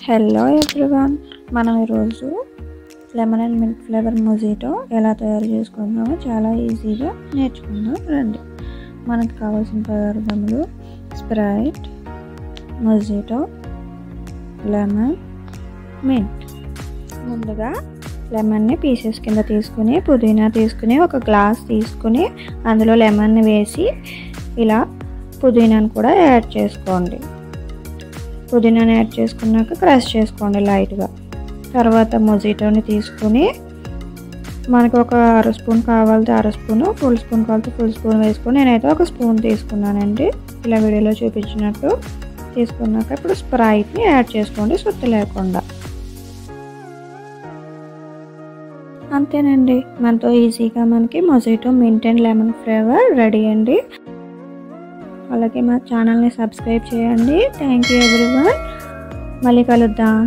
Hello everyone, మనం ఈరోజు lemon and milk flavour mojito ఎలా తయారు చేసుకుందామో చాలా ఈజీగా నేర్చుకుందాం రండి. మనకు కావాల్సిన పదార్థములు స్ప్రైట్, మొజిటో, లెమన్, మింట్. ముందుగా లెమన్ని పీసెస్ కింద తీసుకుని, పుదీనా తీసుకుని, ఒక గ్లాస్ తీసుకుని అందులో లెమన్ని వేసి ఇలా పుదీనాను కూడా యాడ్ చేసుకోండి. పుదీనాని యాడ్ చేసుకున్నాక క్రష్ చేసుకోండి లైట్గా. తర్వాత మొజిటోని తీసుకుని మనకు ఒక అర స్పూన్ కావాలితే అర స్పూను, ఫుల్ స్పూన్ కావాలితే ఫుల్ స్పూన్ వేసుకొని నేనైతే ఒక స్పూన్ తీసుకున్నానండి. ఇలా వీడియోలో చూపించినట్టు తీసుకున్నాక ఇప్పుడు స్ప్రైట్ని యాడ్ చేసుకోండి సుత్తి లేకుండా. అంతేనండి, మనతో ఈజీగా మనకి mojito mint and lemon flavour ready అండి. అలాగే మా ఛానల్ని సబ్స్క్రైబ్ చేయండి. Thank you everyone. మళ్ళీ కలుద్దాం.